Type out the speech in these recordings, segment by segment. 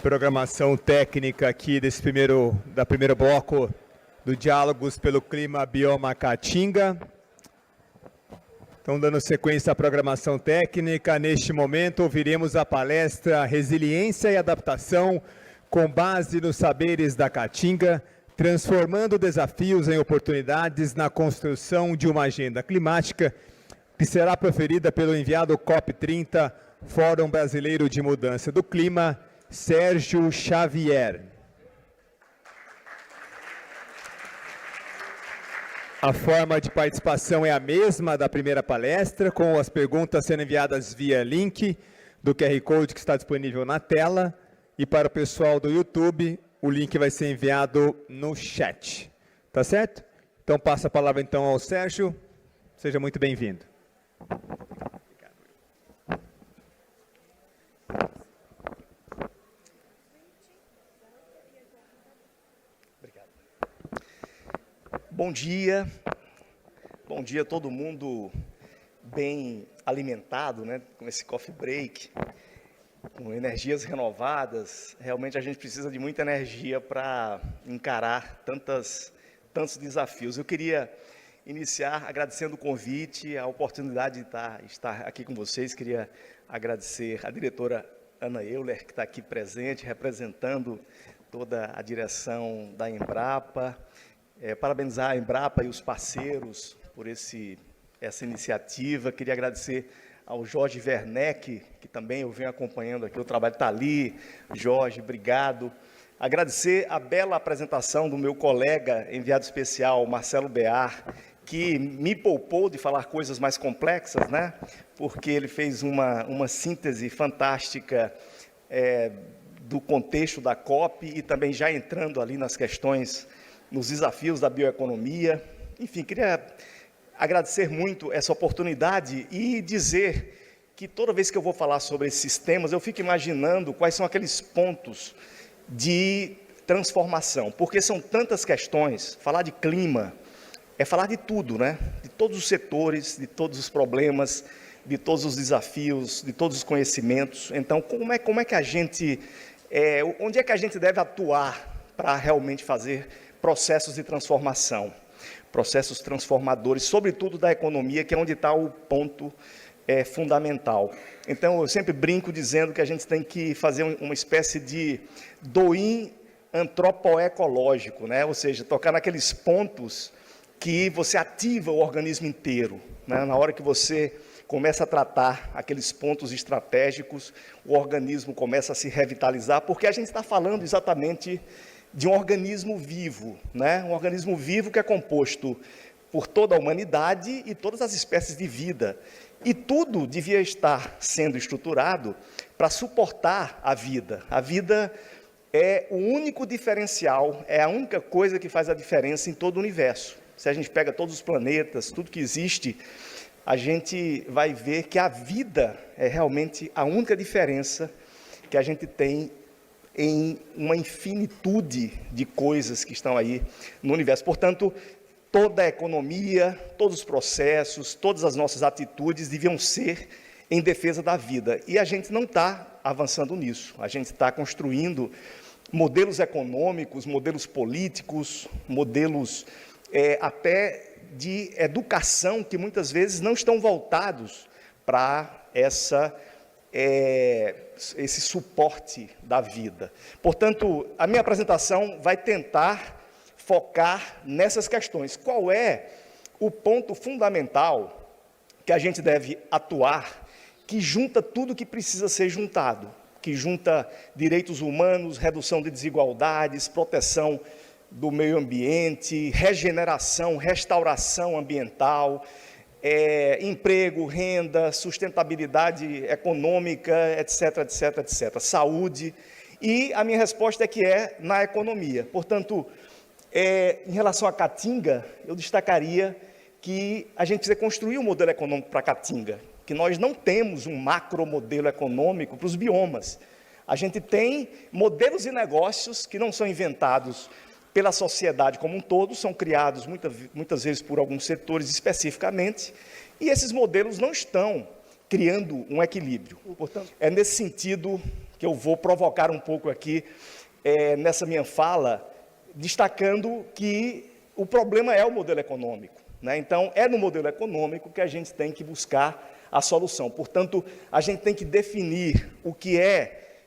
programação técnica aqui da primeiro bloco do Diálogos pelo Clima Bioma Caatinga. Então, dando sequência à programação técnica, neste momento ouviremos a palestra Resiliência e Adaptação com base nos saberes da Caatinga, transformando desafios em oportunidades na construção de uma agenda climática, que será proferida pelo enviado COP30, Fórum Brasileiro de Mudança do Clima, Sérgio Xavier. A forma de participação é a mesma da primeira palestra, com as perguntas sendo enviadas via link do QR Code que está disponível na tela. E para o pessoal do YouTube, o link vai ser enviado no chat. Tá certo? Então, passo a palavra então ao Sérgio. Seja muito bem-vindo. Bom dia a todo mundo bem alimentado, né, com esse coffee break, com energias renovadas. Realmente a gente precisa de muita energia para encarar tantos desafios. Eu queria iniciar agradecendo o convite, a oportunidade de estar aqui com vocês. Queria agradecer a diretora Ana Euler, que está aqui presente, representando toda a direção da Embrapa. Parabenizar a Embrapa e os parceiros por essa iniciativa. Queria agradecer ao Jorge Werneck, que também eu venho acompanhando aqui, o trabalho está ali. Jorge, obrigado. Agradecer a bela apresentação do meu colega, enviado especial, Marcelo Bear, que me poupou de falar coisas mais complexas, né? Porque ele fez uma síntese fantástica do contexto da COP e também já entrando ali nas questões, nos desafios da bioeconomia. Enfim, queria agradecer muito essa oportunidade e dizer que toda vez que eu vou falar sobre esses temas, eu fico imaginando quais são aqueles pontos de transformação, porque são tantas questões. Falar de clima é falar de tudo, né? De todos os setores, de todos os problemas, de todos os desafios, de todos os conhecimentos. Então, como é que a gente, onde é que a gente deve atuar para realmente fazer processos de transformação, processos transformadores, sobretudo da economia, que é onde está o ponto fundamental. Então, eu sempre brinco dizendo que a gente tem que fazer uma espécie de do-in antropoecológico, né? Ou seja, tocar naqueles pontos que você ativa o organismo inteiro, né? Na hora que você começa a tratar aqueles pontos estratégicos, o organismo começa a se revitalizar, porque a gente está falando exatamente de um organismo vivo, né? Um organismo vivo que é composto por toda a humanidade e todas as espécies de vida. E tudo devia estar sendo estruturado para suportar a vida. A vida é o único diferencial, é a única coisa que faz a diferença em todo o universo. Se a gente pega todos os planetas, tudo que existe, a gente vai ver que a vida é realmente a única diferença que a gente tem em uma infinitude de coisas que estão aí no universo. Portanto, toda a economia, todos os processos, todas as nossas atitudes deviam ser em defesa da vida. E a gente não está avançando nisso. A gente está construindo modelos econômicos, modelos políticos, modelos até de educação que muitas vezes não estão voltados para esse suporte da vida. Portanto, a minha apresentação vai tentar focar nessas questões. Qual é o ponto fundamental que a gente deve atuar, que junta tudo que precisa ser juntado, que junta direitos humanos, redução de desigualdades, proteção do meio ambiente, regeneração, restauração ambiental, emprego, renda, sustentabilidade econômica, etc., etc., etc., saúde. E a minha resposta é que é na economia. Portanto, em relação à Caatinga, eu destacaria que a gente precisa construir um modelo econômico para a Caatinga, que nós não temos um macromodelo econômico para os biomas. A gente tem modelos de negócios que não são inventados pela sociedade como um todo, são criados muitas vezes por alguns setores especificamente, e esses modelos não estão criando um equilíbrio. Portanto, é nesse sentido que eu vou provocar um pouco aqui nessa minha fala, destacando que o problema é o modelo econômico, né? Então, é no modelo econômico que a gente tem que buscar a solução. Portanto, a gente tem que definir o que é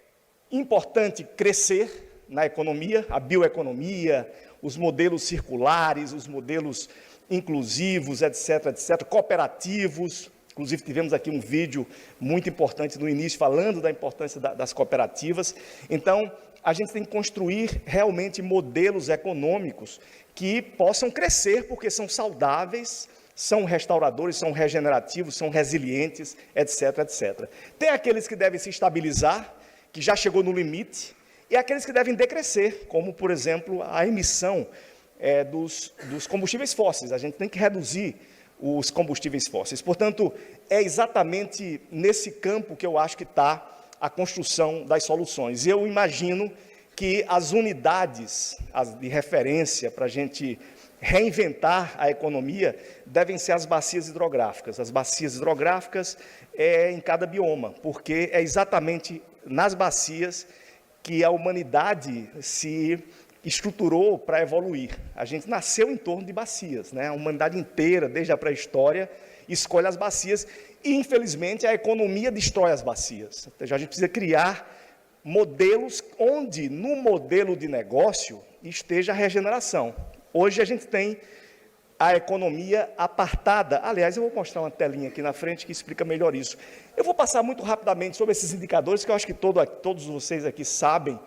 importante crescer na economia, a bioeconomia, os modelos circulares, os modelos inclusivos, etc., etc., cooperativos. Inclusive, tivemos aqui um vídeo muito importante no início, falando da importância das cooperativas. Então, a gente tem que construir realmente modelos econômicos que possam crescer, porque são saudáveis, são restauradores, são regenerativos, são resilientes, etc., etc. Tem aqueles que devem se estabilizar, que já chegou no limite, e aqueles que devem decrescer, como, por exemplo, a emissão dos combustíveis fósseis. A gente tem que reduzir os combustíveis fósseis. Portanto, é exatamente nesse campo que eu acho que está a construção das soluções. E eu imagino que as unidades de referência para a gente reinventar a economia devem ser as bacias hidrográficas. As bacias hidrográficas em cada bioma, porque é exatamente nas bacias que a humanidade se estruturou para evoluir. A gente nasceu em torno de bacias, né? A humanidade inteira, desde a pré-história, escolhe as bacias e, infelizmente, a economia destrói as bacias. Então, a gente precisa criar modelos onde, no modelo de negócio, esteja a regeneração. Hoje a gente tem a economia apartada. Aliás, eu vou mostrar uma telinha aqui na frente que explica melhor isso. Eu vou passar muito rapidamente sobre esses indicadores, que eu acho que todos vocês aqui sabem,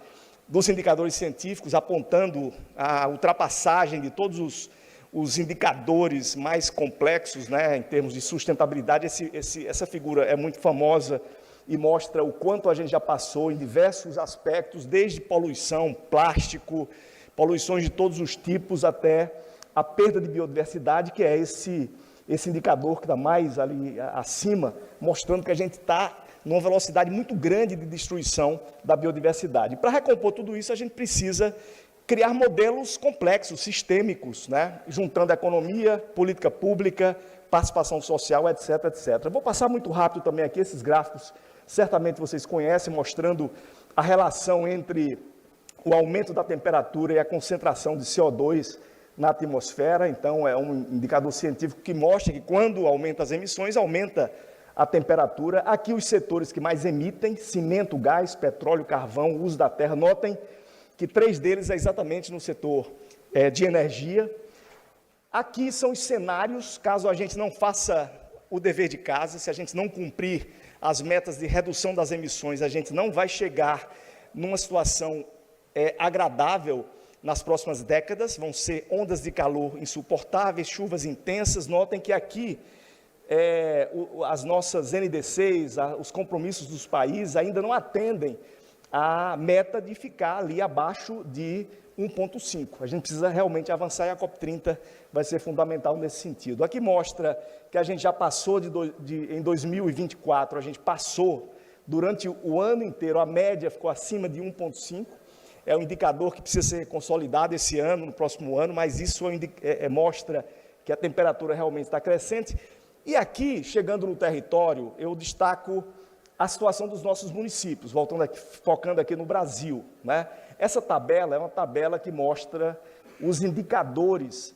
dos indicadores científicos, apontando a ultrapassagem de todos os indicadores mais complexos, né, em termos de sustentabilidade. Essa figura é muito famosa e mostra o quanto a gente já passou em diversos aspectos, desde poluição, plástico, poluições de todos os tipos, até a perda de biodiversidade, que é esse indicador que está mais ali acima, mostrando que a gente está numa velocidade muito grande de destruição da biodiversidade. Para recompor tudo isso, a gente precisa criar modelos complexos, sistêmicos, né? Juntando economia, política pública, participação social, etc., etc. Vou passar muito rápido também aqui esses gráficos, certamente vocês conhecem, mostrando a relação entre o aumento da temperatura e a concentração de CO2 na atmosfera. Então, é um indicador científico que mostra que quando aumenta as emissões, aumenta a temperatura. Aqui os setores que mais emitem: cimento, gás, petróleo, carvão, uso da terra. Notem que 3 deles é exatamente no setor de energia. Aqui são os cenários, caso a gente não faça o dever de casa, se a gente não cumprir as metas de redução das emissões, a gente não vai chegar numa situação agradável nas próximas décadas. Vão ser ondas de calor insuportáveis, chuvas intensas. Notem que aqui as nossas NDCs, os compromissos dos países ainda não atendem à meta de ficar ali abaixo de 1,5. A gente precisa realmente avançar e a COP30 vai ser fundamental nesse sentido. Aqui mostra que a gente já passou em 2024, a gente passou durante o ano inteiro, a média ficou acima de 1,5. É um indicador que precisa ser consolidado esse ano, no próximo ano, mas isso mostra que a temperatura realmente está crescente. E aqui, chegando no território, eu destaco a situação dos nossos municípios, voltando aqui, focando aqui no Brasil, né? Essa tabela é uma tabela que mostra os indicadores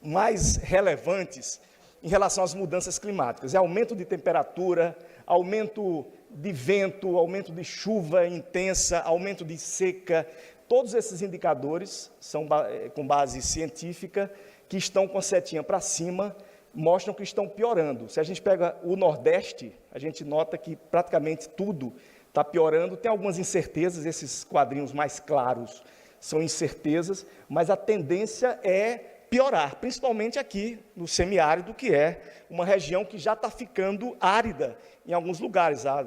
mais relevantes em relação às mudanças climáticas. É aumento de temperatura, aumento de vento, aumento de chuva intensa, aumento de seca. Todos esses indicadores são com base científica, que estão com a setinha para cima, mostram que estão piorando. Se a gente pega o Nordeste, a gente nota que praticamente tudo está piorando. Tem algumas incertezas, esses quadrinhos mais claros são incertezas, mas a tendência é piorar, principalmente aqui no semiárido, que é uma região que já está ficando árida em alguns lugares. Há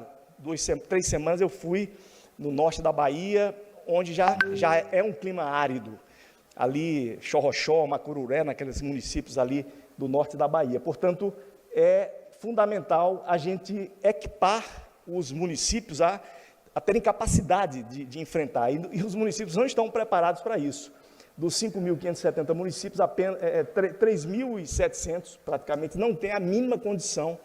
3 semanas eu fui no norte da Bahia, onde já é um clima árido, ali Xorroxó, Macururé, naqueles municípios ali do norte da Bahia. Portanto, é fundamental a gente equipar os municípios a terem capacidade de enfrentar, e os municípios não estão preparados para isso. Dos 5.570 municípios, apenas 3.700 praticamente não têm a mínima condição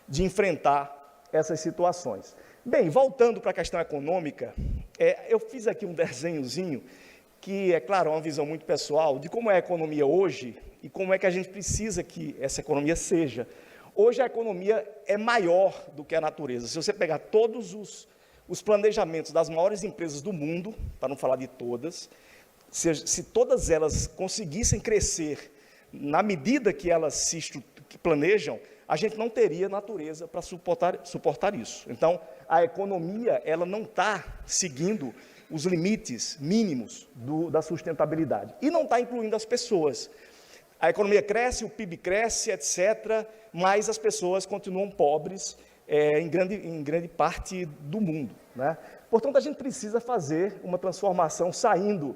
de enfrentar essas situações. Bem, voltando para a questão econômica, eu fiz aqui um desenhozinho que, é claro, é uma visão muito pessoal de como é a economia hoje e como é que a gente precisa que essa economia seja. Hoje a economia é maior do que a natureza. Se você pegar todos os planejamentos das maiores empresas do mundo, para não falar de todas, se todas elas conseguissem crescer na medida que elas que planejam, a gente não teria natureza para suportar isso. Então, a economia ela não está seguindo os limites mínimos da sustentabilidade. E não está incluindo as pessoas. A economia cresce, o PIB cresce, etc., mas as pessoas continuam pobres em grande parte do mundo, né? Portanto, a gente precisa fazer uma transformação saindo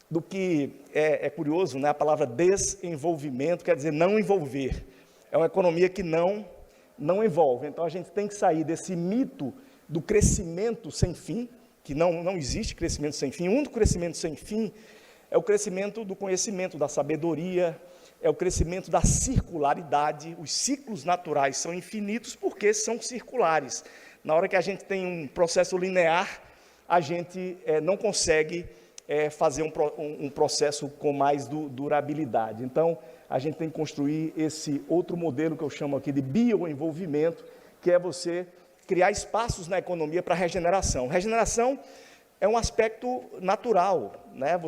do que é curioso, né? A palavra desenvolvimento quer dizer não envolver. É uma economia que não envolve. Então, a gente tem que sair desse mito do crescimento sem fim, que não existe crescimento sem fim. O único crescimento sem fim é o crescimento do conhecimento, da sabedoria, é o crescimento da circularidade. Os ciclos naturais são infinitos porque são circulares. Na hora que a gente tem um processo linear, a gente não consegue fazer um processo com mais durabilidade. Então, a gente tem que construir esse outro modelo que eu chamo aqui de bioenvolvimento, que é você criar espaços na economia para regeneração. Regeneração é um aspecto natural, né?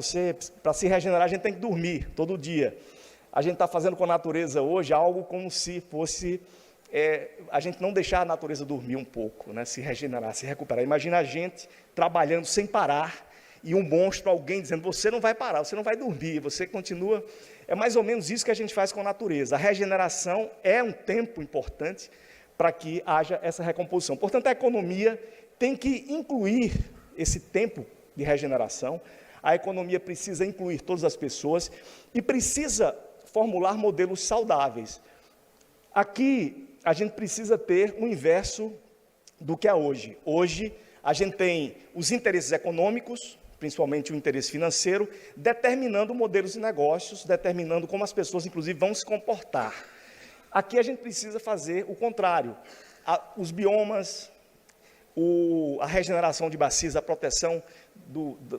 Para se regenerar, a gente tem que dormir todo dia. A gente está fazendo com a natureza hoje algo como se fosse a gente não deixar a natureza dormir um pouco, né? Se regenerar, se recuperar. Imagina a gente trabalhando sem parar e um monstro, alguém dizendo, você não vai parar, você não vai dormir, você continua. É mais ou menos isso que a gente faz com a natureza. A regeneração é um tempo importante para que haja essa recomposição. Portanto, a economia tem que incluir esse tempo de regeneração. A economia precisa incluir todas as pessoas e precisa formular modelos saudáveis. Aqui, a gente precisa ter o inverso do que é hoje. Hoje, a gente tem os interesses econômicos, principalmente o interesse financeiro, determinando modelos de negócios, determinando como as pessoas, inclusive, vão se comportar. Aqui a gente precisa fazer o contrário. Os biomas, a regeneração de bacias, a proteção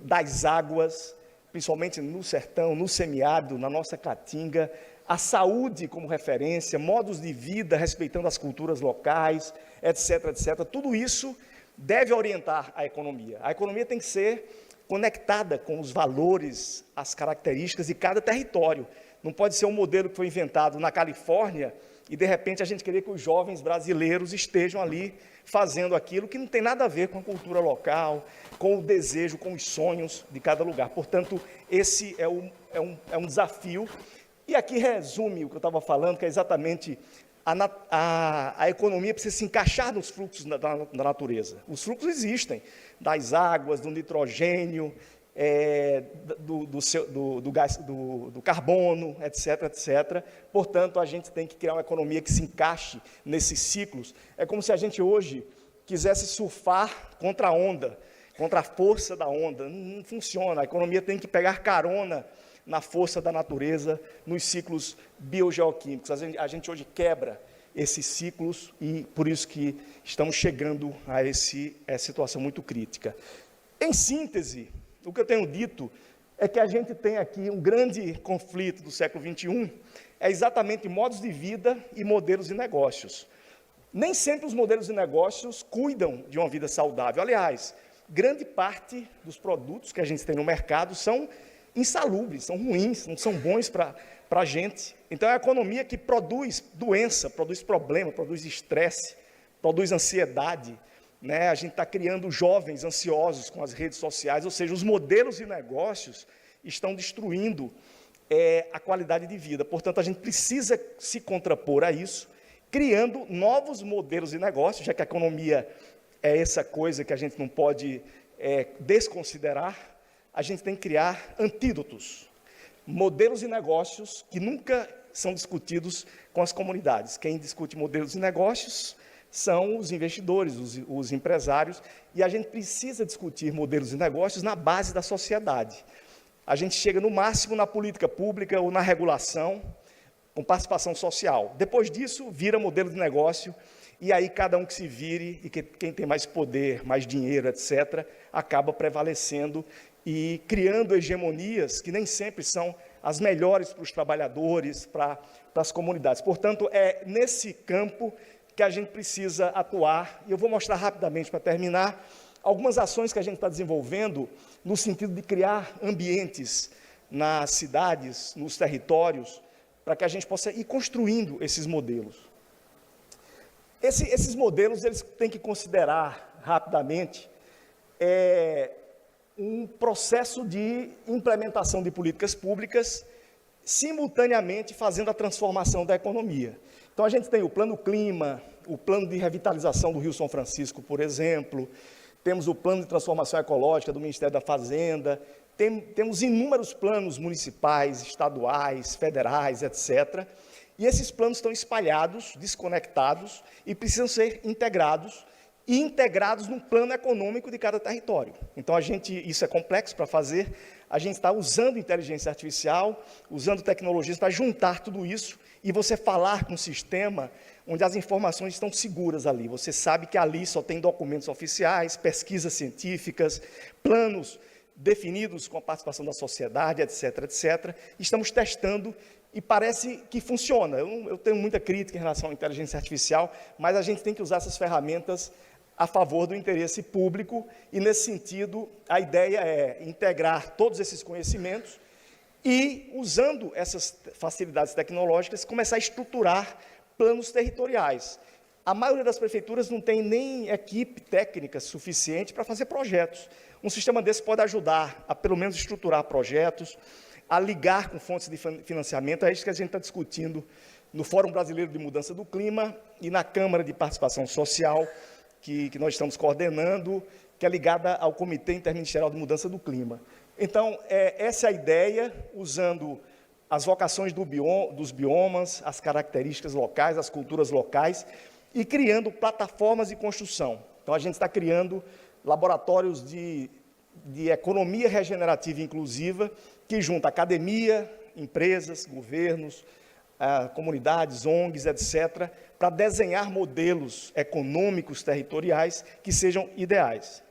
das águas, principalmente no sertão, no semiárido, na nossa caatinga, a saúde como referência, modos de vida respeitando as culturas locais, etc., etc. Tudo isso deve orientar a economia. A economia tem que ser conectada com os valores, as características de cada território. Não pode ser um modelo que foi inventado na Califórnia e, de repente, a gente querer que os jovens brasileiros estejam ali fazendo aquilo que não tem nada a ver com a cultura local, com o desejo, com os sonhos de cada lugar. Portanto, esse é um desafio. E aqui resume o que eu estava falando, que é exatamente a economia precisa se encaixar nos fluxos da natureza. Os fluxos existem, das águas, do nitrogênio, do gás, do carbono, etc., etc. Portanto, a gente tem que criar uma economia que se encaixe nesses ciclos. É como se a gente hoje quisesse surfar contra a onda, contra a força da onda. Não funciona. A economia tem que pegar carona na força da natureza, nos ciclos biogeoquímicos. A gente hoje quebra esses ciclos e por isso que estamos chegando a essa situação muito crítica. Em síntese, o que eu tenho dito é que a gente tem aqui um grande conflito do século XXI, é exatamente modos de vida e modelos de negócios. Nem sempre os modelos de negócios cuidam de uma vida saudável. Aliás, grande parte dos produtos que a gente tem no mercado são insalubres, são ruins, não são bons para a gente. Então, é a economia que produz doença, produz problema, produz estresse, produz ansiedade, né? A gente está criando jovens ansiosos com as redes sociais, ou seja, os modelos de negócios estão destruindo a qualidade de vida. Portanto, a gente precisa se contrapor a isso, criando novos modelos de negócio, já que a economia é essa coisa que a gente não pode desconsiderar. A gente tem que criar antídotos, modelos de negócios que nunca são discutidos com as comunidades. Quem discute modelos de negócios são os investidores, os empresários, e a gente precisa discutir modelos de negócios na base da sociedade. A gente chega no máximo na política pública ou na regulação, com participação social. Depois disso, vira modelo de negócio e aí cada um que se vire, e quem tem mais poder, mais dinheiro, etc., acaba prevalecendo e criando hegemonias que nem sempre são as melhores para os trabalhadores, para as comunidades. Portanto, é nesse campo que a gente precisa atuar, e eu vou mostrar rapidamente, para terminar, algumas ações que a gente está desenvolvendo no sentido de criar ambientes nas cidades, nos territórios, para que a gente possa ir construindo esses modelos. Esses modelos, eles têm que considerar, rapidamente, um processo de implementação de políticas públicas, simultaneamente fazendo a transformação da economia. Então, a gente tem o Plano Clima, o Plano de Revitalização do Rio São Francisco, por exemplo, temos o Plano de Transformação Ecológica do Ministério da Fazenda, temos inúmeros planos municipais, estaduais, federais, etc., e esses planos estão espalhados, desconectados, e precisam ser integrados, e integrados no plano econômico de cada território. Então, isso é complexo para fazer, a gente está usando inteligência artificial, usando tecnologias para juntar tudo isso, e você falar com um sistema onde as informações estão seguras ali. Você sabe que ali só tem documentos oficiais, pesquisas científicas, planos definidos com a participação da sociedade, etc., etc. Estamos testando e parece que funciona. Eu tenho muita crítica em relação à inteligência artificial, mas a gente tem que usar essas ferramentas a favor do interesse público, e, nesse sentido, a ideia é integrar todos esses conhecimentos e, usando essas facilidades tecnológicas, começar a estruturar planos territoriais. A maioria das prefeituras não tem nem equipe técnica suficiente para fazer projetos. Um sistema desse pode ajudar a, pelo menos, estruturar projetos, a ligar com fontes de financiamento. É isso que a gente está discutindo no Fórum Brasileiro de Mudança do Clima e na Câmara de Participação Social, que nós estamos coordenando, que é ligada ao Comitê Interministerial de Mudança do Clima. Então, essa é a ideia, usando as vocações dos biomas, as características locais, as culturas locais, e criando plataformas de construção. Então, a gente está criando laboratórios de economia regenerativa e inclusiva, que junta academia, empresas, governos, comunidades, ONGs, etc., para desenhar modelos econômicos territoriais que sejam ideais.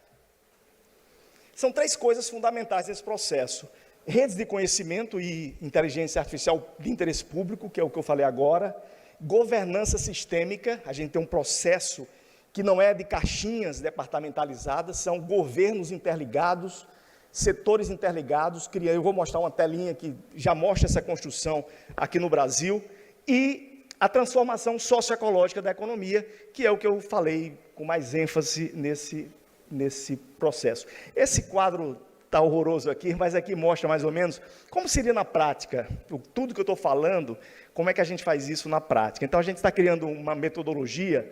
São 3 coisas fundamentais nesse processo: redes de conhecimento e inteligência artificial de interesse público, que é o que eu falei agora, governança sistêmica. A gente tem um processo que não é de caixinhas departamentalizadas, são governos interligados, setores interligados. Eu vou mostrar uma telinha que já mostra essa construção aqui no Brasil, e a transformação socioecológica da economia, que é o que eu falei com mais ênfase nesse processo. Esse quadro está horroroso aqui, mas aqui mostra mais ou menos como seria na prática, tudo que eu estou falando, como é que a gente faz isso na prática. Então, a gente está criando uma metodologia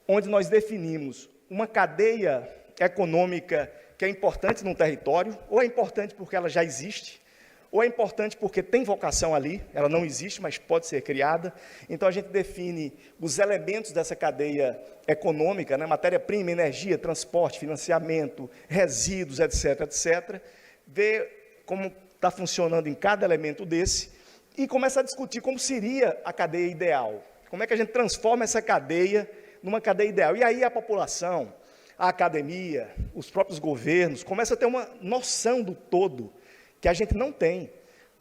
onde nós definimos uma cadeia econômica que é importante num território, ou é importante porque ela já existe, ou é importante porque tem vocação ali, ela não existe, mas pode ser criada. Então, a gente define os elementos dessa cadeia econômica, né? Matéria-prima, energia, transporte, financiamento, resíduos, etc., etc., vê como está funcionando em cada elemento desse, e começa a discutir como seria a cadeia ideal. Como é que a gente transforma essa cadeia numa cadeia ideal? E aí a população, a academia, os próprios governos, começam a ter uma noção do todo, que a gente não tem.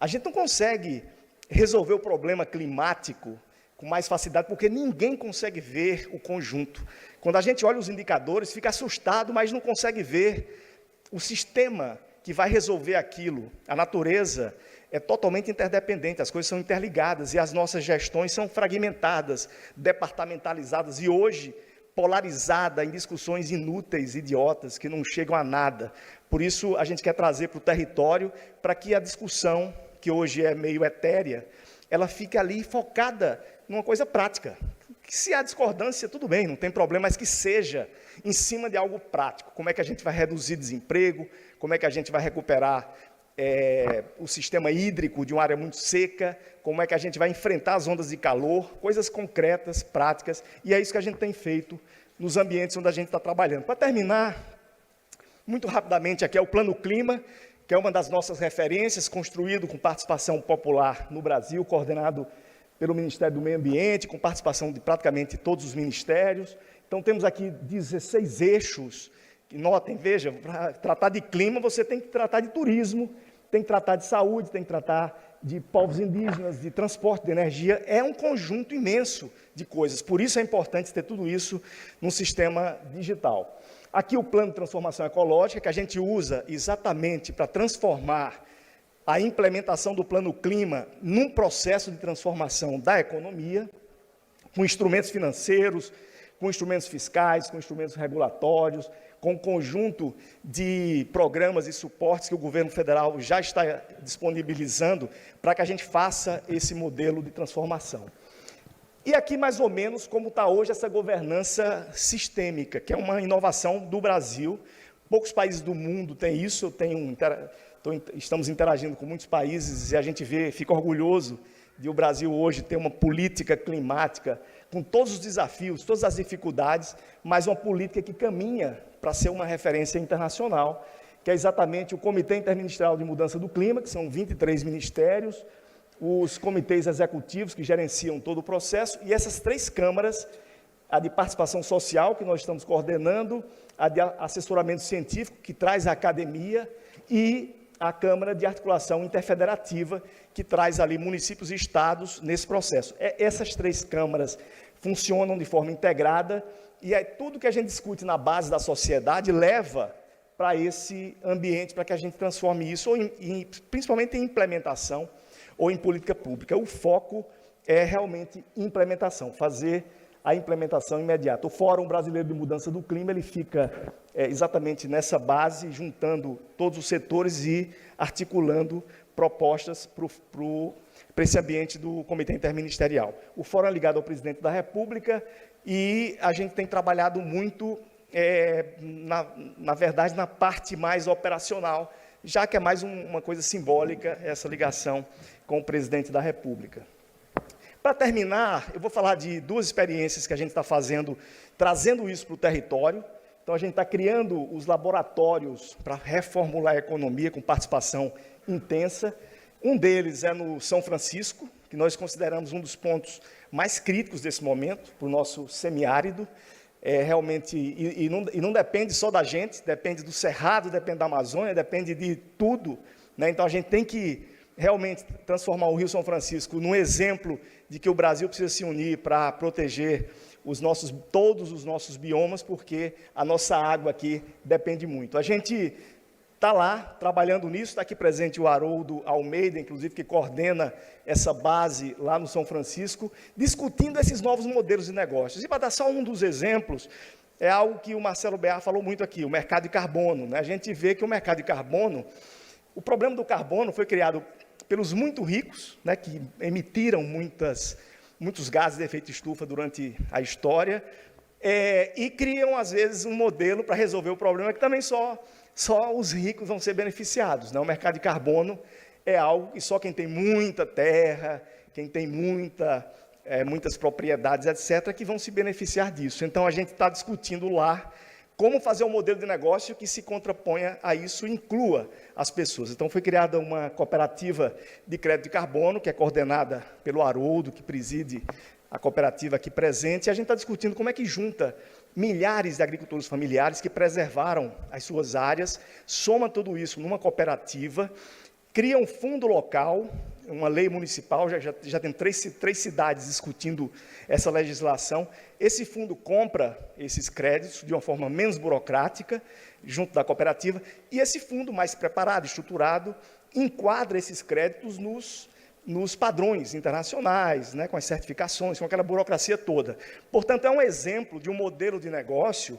A gente não consegue resolver o problema climático com mais facilidade, porque ninguém consegue ver o conjunto. Quando a gente olha os indicadores, fica assustado, mas não consegue ver o sistema que vai resolver aquilo. A natureza é totalmente interdependente, as coisas são interligadas, e as nossas gestões são fragmentadas, departamentalizadas, e hoje polarizada em discussões inúteis, idiotas, que não chegam a nada. Por isso, a gente quer trazer para o território, para que a discussão, que hoje é meio etérea, ela fique ali focada numa coisa prática. Se há discordância, tudo bem, não tem problema, mas que seja em cima de algo prático. Como é que a gente vai reduzir desemprego? Como é que a gente vai recuperar o sistema hídrico de uma área muito seca? Como é que a gente vai enfrentar as ondas de calor? Coisas concretas, práticas, e é isso que a gente tem feito nos ambientes onde a gente está trabalhando. Para terminar, muito rapidamente, aqui é o Plano Clima, que é uma das nossas referências, construído com participação popular no Brasil, coordenado pelo Ministério do Meio Ambiente, com participação de praticamente todos os ministérios. Então, temos aqui 16 eixos. Notem, veja, para tratar de clima, você tem que tratar de turismo, tem que tratar de saúde, tem que tratar de povos indígenas, de transporte, de energia. É um conjunto imenso de coisas. Por isso é importante ter tudo isso num sistema digital. Aqui o plano de transformação ecológica, que a gente usa exatamente para transformar a implementação do plano clima num processo de transformação da economia, com instrumentos financeiros, com instrumentos fiscais, com instrumentos regulatórios, com um conjunto de programas e suportes que o governo federal já está disponibilizando para que a gente faça esse modelo de transformação. E aqui, mais ou menos, como está hoje essa governança sistêmica, que é uma inovação do Brasil. Poucos países do mundo têm isso. Estamos interagindo com muitos países e a gente fica orgulhoso de o Brasil hoje ter uma política climática com todos os desafios, todas as dificuldades, mas uma política que caminha para ser uma referência internacional, que é exatamente o Comitê Interministerial de Mudança do Clima, que são 23 ministérios, os comitês executivos que gerenciam todo o processo, e essas 3 câmaras, a de participação social, que nós estamos coordenando, a de assessoramento científico, que traz a academia, e a Câmara de Articulação Interfederativa, que traz ali municípios e estados nesse processo. Essas 3 câmaras funcionam de forma integrada, e tudo que a gente discute na base da sociedade leva para esse ambiente, para que a gente transforme isso, principalmente em implementação ou em política pública. O foco é realmente implementação, fazer a implementação imediata. O Fórum Brasileiro de Mudança do Clima, ele fica exatamente nessa base, juntando todos os setores e articulando propostas para esse ambiente do Comitê Interministerial. O Fórum é ligado ao Presidente da República e a gente tem trabalhado muito, na verdade, na parte mais operacional, já que é mais uma coisa simbólica essa ligação com o Presidente da República. Para terminar, eu vou falar de 2 experiências que a gente está fazendo, trazendo isso para o território. Então, a gente está criando os laboratórios para reformular a economia com participação intensa. Um deles é no São Francisco, que nós consideramos um dos pontos mais críticos desse momento, para o nosso semiárido. Realmente, e não depende só da gente, depende do Cerrado, depende da Amazônia, depende de tudo, né? Então, a gente tem que realmente transformar o Rio São Francisco num exemplo de que o Brasil precisa se unir para proteger todos os nossos biomas, porque a nossa água aqui depende muito. A gente está lá, trabalhando nisso, está aqui presente o Haroldo Almeida, inclusive, que coordena essa base lá no São Francisco, discutindo esses novos modelos de negócios. E para dar só um dos exemplos, é algo que o Marcelo Bear falou muito aqui, o mercado de carbono, né? A gente vê que o mercado de carbono, o problema do carbono foi criado pelos muito ricos, né, que emitiram muitos gases de efeito estufa durante a história, e criam, às vezes, um modelo para resolver o problema que também só os ricos vão ser beneficiados, né? O mercado de carbono é algo que só quem tem muita terra, quem tem muitas propriedades, etc., que vão se beneficiar disso. Então, a gente está discutindo lá como fazer um modelo de negócio que se contraponha a isso e inclua as pessoas. Então, foi criada uma cooperativa de crédito de carbono, que é coordenada pelo Haroldo, que preside a cooperativa aqui presente, e a gente está discutindo como é que junta milhares de agricultores familiares que preservaram as suas áreas, soma tudo isso numa cooperativa, cria um fundo local, uma lei municipal, já tem três cidades discutindo essa legislação. Esse fundo compra esses créditos de uma forma menos burocrática, junto da cooperativa, e esse fundo mais preparado, estruturado, enquadra esses créditos nos padrões internacionais, né, com as certificações, com aquela burocracia toda. Portanto, é um exemplo de um modelo de negócio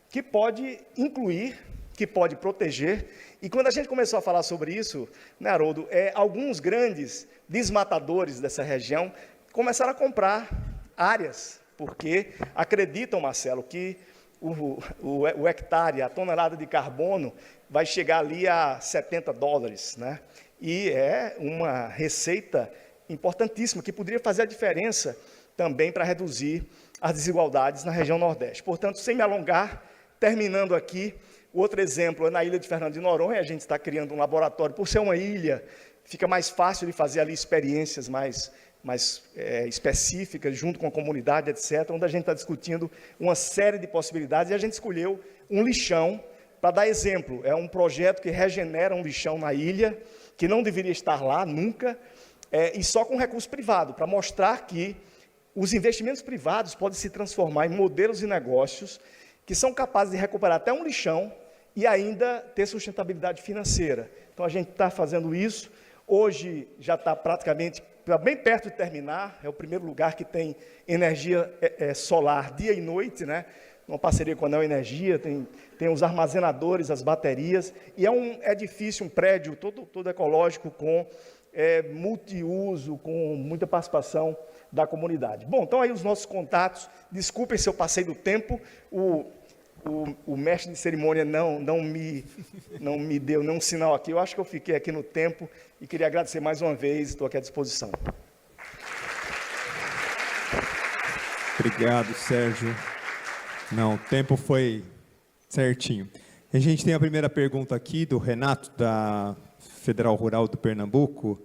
que pode incluir, que pode proteger, e quando a gente começou a falar sobre isso, né, Haroldo, alguns grandes desmatadores dessa região começaram a comprar áreas, porque acreditam, Marcelo, que o hectare, a tonelada de carbono, vai chegar ali a $70, né? E é uma receita importantíssima, que poderia fazer a diferença também para reduzir as desigualdades na região Nordeste. Portanto, sem me alongar, terminando aqui, o outro exemplo é na ilha de Fernando de Noronha. A gente está criando um laboratório, por ser uma ilha, fica mais fácil de fazer ali experiências mais mais específicas, junto com a comunidade, etc., onde a gente está discutindo uma série de possibilidades, e a gente escolheu um lixão para dar exemplo. É um projeto que regenera um lixão na ilha, que não deveria estar lá nunca, e só com recurso privado, para mostrar que os investimentos privados podem se transformar em modelos de negócios que são capazes de recuperar até um lixão e ainda ter sustentabilidade financeira. Então, a gente está fazendo isso. Hoje, já está praticamente bem perto de terminar. É o primeiro lugar que tem energia solar dia e noite, né? Uma parceria com a Neo Energia, tem os armazenadores, as baterias, e é um edifício, um prédio todo ecológico, com multiuso, com muita participação da comunidade. Bom, então aí os nossos contatos. Desculpem se eu passei do tempo, o mestre de cerimônia não me deu nenhum sinal aqui. Eu acho que eu fiquei aqui no tempo e queria agradecer mais uma vez, estou aqui à disposição. Obrigado, Sérgio. Não, o tempo foi certinho. A gente tem a primeira pergunta aqui do Renato, da Federal Rural do Pernambuco.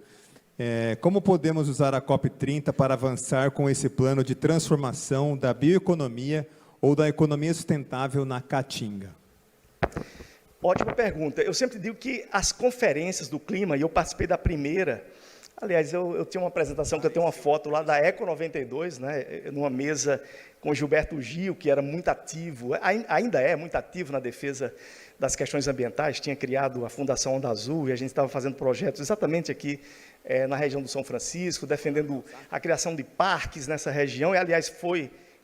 Como podemos usar a COP30 para avançar com esse plano de transformação da bioeconomia ou da economia sustentável na Caatinga? Ótima pergunta. Eu sempre digo que as conferências do clima, e eu participei da primeira, aliás, eu tinha uma apresentação, que eu tenho uma foto lá da Eco 92, né, numa mesa com Gilberto Gil, que era muito ativo, ainda é muito ativo na defesa das questões ambientais, tinha criado a Fundação Onda Azul, e a gente estava fazendo projetos exatamente aqui na região do São Francisco, defendendo a criação de parques nessa região, e, aliás,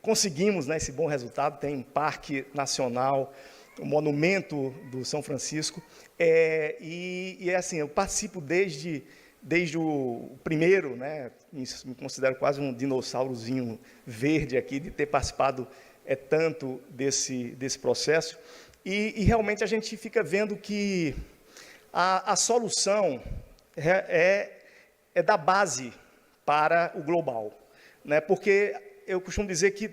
conseguimos, né, esse bom resultado. Tem um parque nacional, o monumento do São Francisco, e assim, eu participo desde o primeiro, né, me considero quase um dinossaurozinho verde aqui, de ter participado tanto desse processo, e realmente a gente fica vendo que a solução é da base para o global, né, porque eu costumo dizer que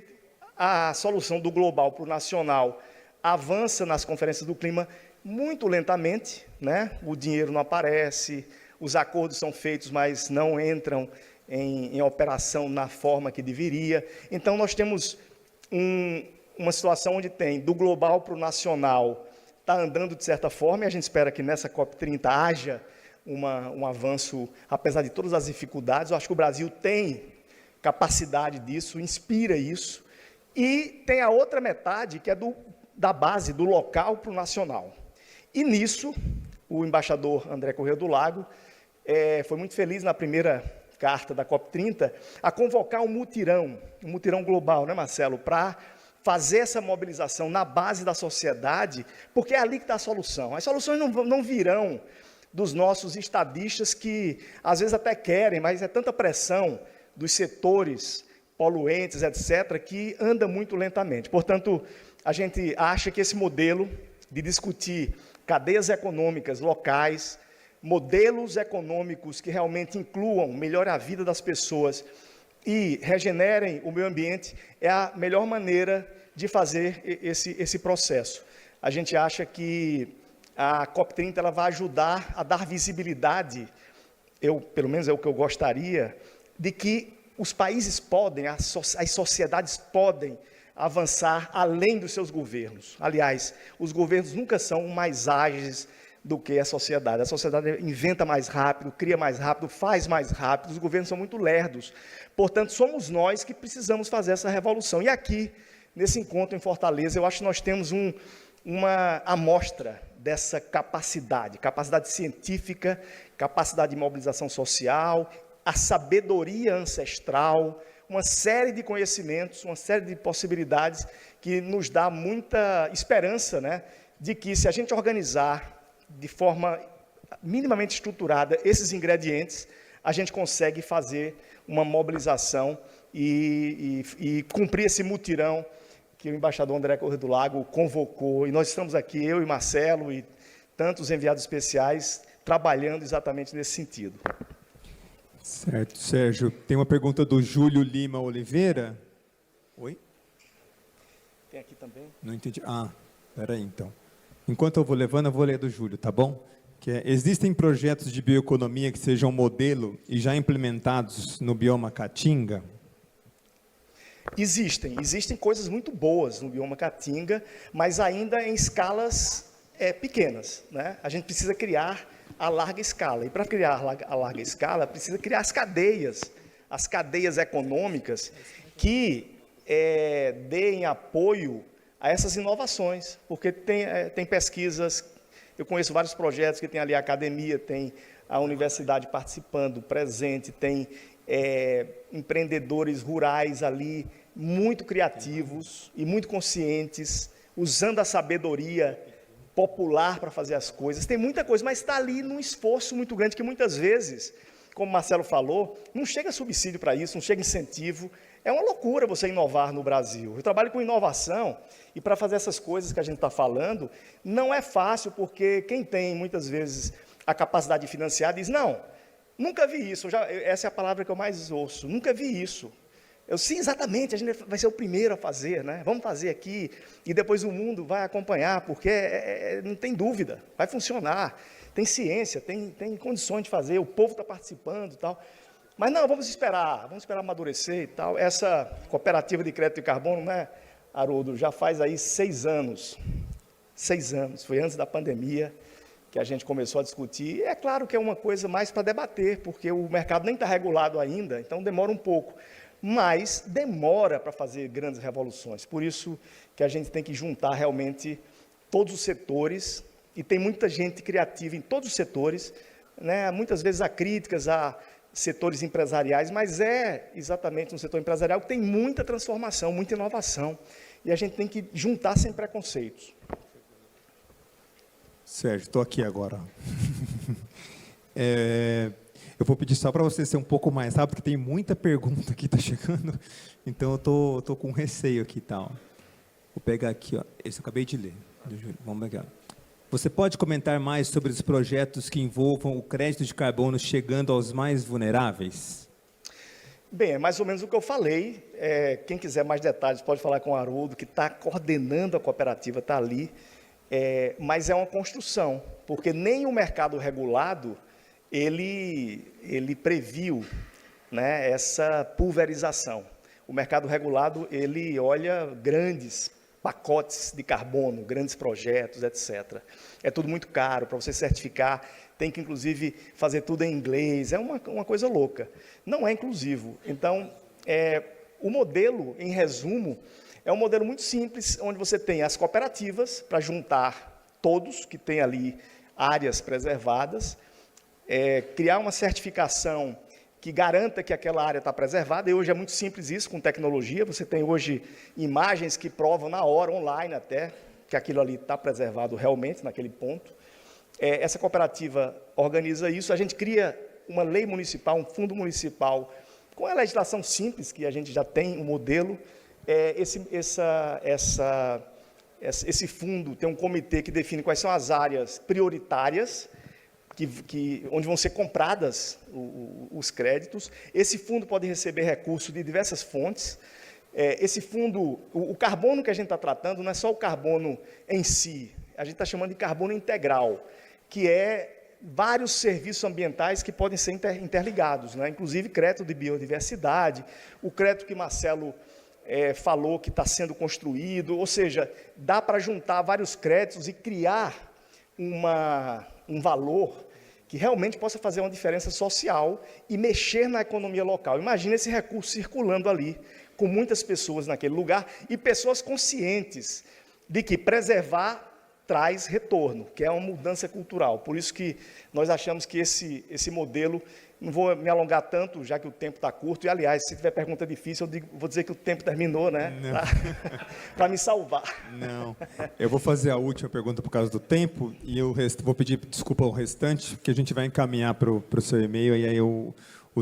a solução do global para o nacional avança nas conferências do clima muito lentamente, né? O dinheiro não aparece, os acordos são feitos, mas não entram em operação na forma que deveria. Então, nós temos uma situação onde tem do global para o nacional, está andando de certa forma, e a gente espera que nessa COP30 haja um avanço, apesar de todas as dificuldades. Eu acho que o Brasil tem capacidade disso, inspira isso, e tem a outra metade, que é da base, do local para o nacional. E nisso, o embaixador André Corrêa do Lago foi muito feliz na primeira carta da COP30 a convocar um mutirão global, né, Marcelo, para fazer essa mobilização na base da sociedade, porque é ali que está a solução. As soluções não virão dos nossos estadistas, que às vezes até querem, mas é tanta pressão dos setores poluentes, etc., que anda muito lentamente. Portanto, a gente acha que esse modelo de discutir cadeias econômicas locais, modelos econômicos que realmente incluam, melhorem a vida das pessoas e regenerem o meio ambiente, é a melhor maneira de fazer esse processo. A gente acha que a COP30 ela vai ajudar a dar visibilidade, pelo menos é o que eu gostaria, de que os países podem, as sociedades podem avançar além dos seus governos. Aliás, os governos nunca são mais ágeis do que a sociedade. A sociedade inventa mais rápido, cria mais rápido, faz mais rápido. Os governos são muito lerdos. Portanto, somos nós que precisamos fazer essa revolução. E aqui, nesse encontro em Fortaleza, eu acho que nós temos uma amostra dessa capacidade científica, capacidade de mobilização social, a sabedoria ancestral, uma série de conhecimentos, uma série de possibilidades que nos dá muita esperança, né, de que, se a gente organizar de forma minimamente estruturada esses ingredientes, a gente consegue fazer uma mobilização e cumprir esse mutirão que o embaixador André Corrêa do Lago convocou. E nós estamos aqui, eu e Marcelo e tantos enviados especiais, trabalhando exatamente nesse sentido. Certo, Sérgio. Tem uma pergunta do Júlio Lima Oliveira. Oi? Tem aqui também. Não entendi. Espera aí, então. Enquanto eu vou levando, eu vou ler do Júlio, tá bom? existem projetos de bioeconomia que sejam modelo e já implementados no bioma Caatinga? Existem coisas muito boas no bioma Caatinga, mas ainda em escalas pequenas, né? A gente precisa criar a larga escala, e para criar a larga escala, precisa criar as cadeias econômicas que deem apoio a essas inovações, porque tem pesquisas, eu conheço vários projetos que tem ali a academia, tem a universidade participando, presente, tem empreendedores rurais ali, muito criativos e muito conscientes, usando a sabedoria popular para fazer as coisas. Tem muita coisa, mas está ali num esforço muito grande, que muitas vezes, como o Marcelo falou, não chega subsídio para isso, não chega incentivo. É uma loucura você inovar no Brasil. Eu trabalho com inovação, e para fazer essas coisas que a gente está falando, não é fácil, porque quem tem, muitas vezes, a capacidade de financiar, diz, não, nunca vi isso, essa é a palavra que eu mais ouço, nunca vi isso. Sim, exatamente, a gente vai ser o primeiro a fazer, né? Vamos fazer aqui, e depois o mundo vai acompanhar, porque não tem dúvida, vai funcionar, tem ciência, tem condições de fazer, o povo está participando e tal. Mas não, vamos esperar amadurecer e tal. Essa cooperativa de crédito de carbono, né, Haroldo, já faz aí 6 anos, foi antes da pandemia que a gente começou a discutir. E é claro que é uma coisa mais para debater, porque o mercado nem está regulado ainda, então demora um pouco. Mas demora para fazer grandes revoluções. Por isso que a gente tem que juntar realmente todos os setores, e tem muita gente criativa em todos os setores, né? Muitas vezes há críticas a setores empresariais, mas é exatamente no setor empresarial que tem muita transformação, muita inovação, e a gente tem que juntar sem preconceitos. Sérgio, estou aqui agora. Eu vou pedir só para você ser um pouco mais rápido, porque tem muita pergunta que está chegando, então eu estou com receio aqui e tal. Vou pegar aqui, ó, esse eu acabei de ler. Vamos pegar. Você pode comentar mais sobre os projetos que envolvam o crédito de carbono chegando aos mais vulneráveis? Bem, é mais ou menos o que eu falei. Quem quiser mais detalhes pode falar com o Haroldo, que está coordenando a cooperativa, está ali. Mas é uma construção, porque nem o mercado regulado ele previu, né, essa pulverização. O mercado regulado, ele olha grandes pacotes de carbono, grandes projetos, etc. É tudo muito caro, para você certificar, tem que, inclusive, fazer tudo em inglês, é uma coisa louca. Não é inclusivo. Então, o modelo, em resumo, é um modelo muito simples, onde você tem as cooperativas, para juntar todos que têm ali áreas preservadas, criar uma certificação que garanta que aquela área está preservada, e hoje é muito simples isso, com tecnologia, você tem hoje imagens que provam na hora, online até, que aquilo ali está preservado realmente naquele ponto. Essa cooperativa organiza isso, a gente cria uma lei municipal, um fundo municipal, com a legislação simples, que a gente já tem um modelo. Esse fundo tem um comitê que define quais são as áreas prioritárias, onde vão ser compradas os créditos. Esse fundo pode receber recursos de diversas fontes. Esse fundo, o carbono que a gente está tratando não é só o carbono em si, a gente está chamando de carbono integral, que é vários serviços ambientais que podem ser interligados, né? Inclusive crédito de biodiversidade, o crédito que Marcelo falou que está sendo construído, ou seja, dá para juntar vários créditos e criar um valor que realmente possa fazer uma diferença social e mexer na economia local. Imagina esse recurso circulando ali, com muitas pessoas naquele lugar, e pessoas conscientes de que preservar traz retorno, que é uma mudança cultural. Por isso que nós achamos que esse modelo, não vou me alongar tanto, já que o tempo está curto, e, aliás, se tiver pergunta difícil, vou dizer que o tempo terminou, né? Para me salvar. Não, eu vou fazer a última pergunta por causa do tempo, e vou pedir desculpa ao restante, que a gente vai encaminhar para o seu e-mail, e aí o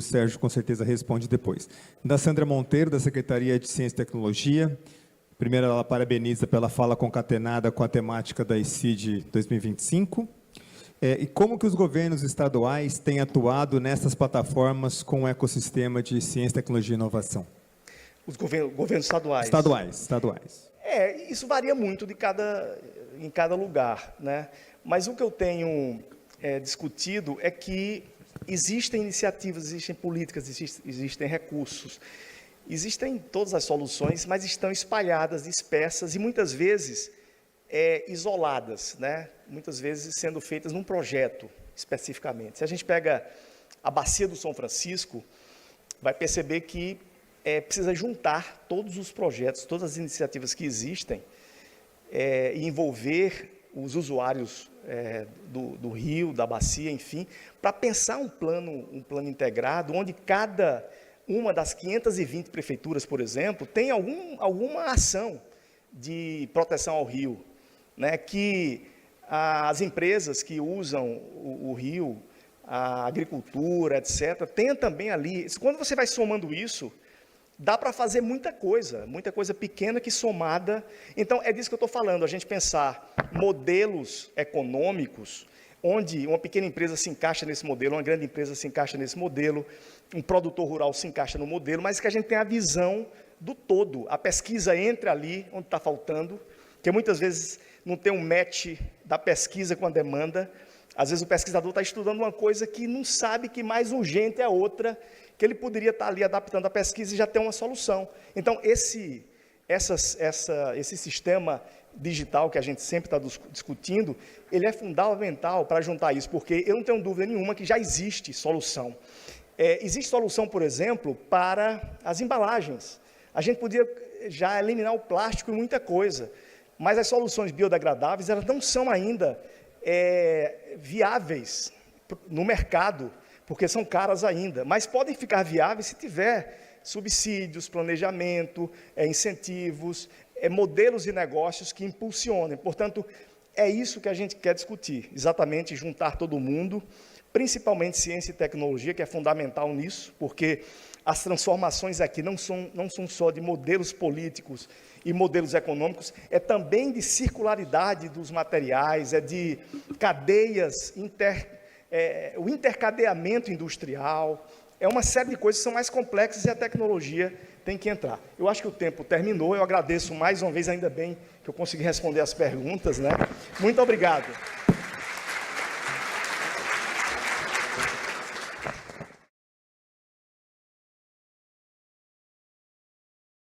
Sérgio com certeza responde depois. Da Sandra Monteiro, da Secretaria de Ciência e Tecnologia. Primeiro, ela parabeniza pela fala concatenada com a temática da ICID 2025. E como que os governos estaduais têm atuado nessas plataformas com o ecossistema de ciência, tecnologia e inovação? Os governos estaduais? Estaduais. Isso varia muito em cada lugar, né? Mas o que eu tenho discutido é que existem iniciativas, existem políticas, existem recursos, existem todas as soluções, mas estão espalhadas, dispersas e muitas vezes isoladas, né? Muitas vezes sendo feitas num projeto especificamente. Se a gente pega a Bacia do São Francisco, vai perceber que precisa juntar todos os projetos, todas as iniciativas que existem e envolver os usuários do rio, da bacia, enfim, para pensar um plano integrado, onde cada uma das 520 prefeituras, por exemplo, tem alguma ação de proteção ao rio, né, que as empresas que usam o rio, a agricultura, etc., tenha também ali. Quando você vai somando isso, dá para fazer muita coisa pequena que somada. Então, é disso que eu estou falando, a gente pensar modelos econômicos, onde uma pequena empresa se encaixa nesse modelo, uma grande empresa se encaixa nesse modelo, um produtor rural se encaixa no modelo, mas que a gente tenha a visão do todo, a pesquisa entre ali, onde está faltando, porque muitas vezes não tem um match da pesquisa com a demanda, às vezes o pesquisador está estudando uma coisa que não sabe que mais urgente é outra, que ele poderia estar ali adaptando a pesquisa e já ter uma solução. Então, esse sistema digital que a gente sempre está discutindo, ele é fundamental para juntar isso, porque eu não tenho dúvida nenhuma que já existe solução. Existe solução, por exemplo, para as embalagens. A gente podia já eliminar o plástico e muita coisa, mas as soluções biodegradáveis, elas não são ainda viáveis no mercado, porque são caras ainda, mas podem ficar viáveis se tiver subsídios, planejamento, incentivos, modelos de negócios que impulsionem. Portanto, é isso que a gente quer discutir, exatamente juntar todo mundo, principalmente ciência e tecnologia, que é fundamental nisso, porque as transformações aqui não são só de modelos políticos e modelos econômicos, é também de circularidade dos materiais, é de cadeias, o intercadeamento industrial, é uma série de coisas que são mais complexas e a tecnologia tem que entrar. Eu acho que o tempo terminou, eu agradeço mais uma vez, ainda bem que eu consegui responder as perguntas, né? Muito obrigado.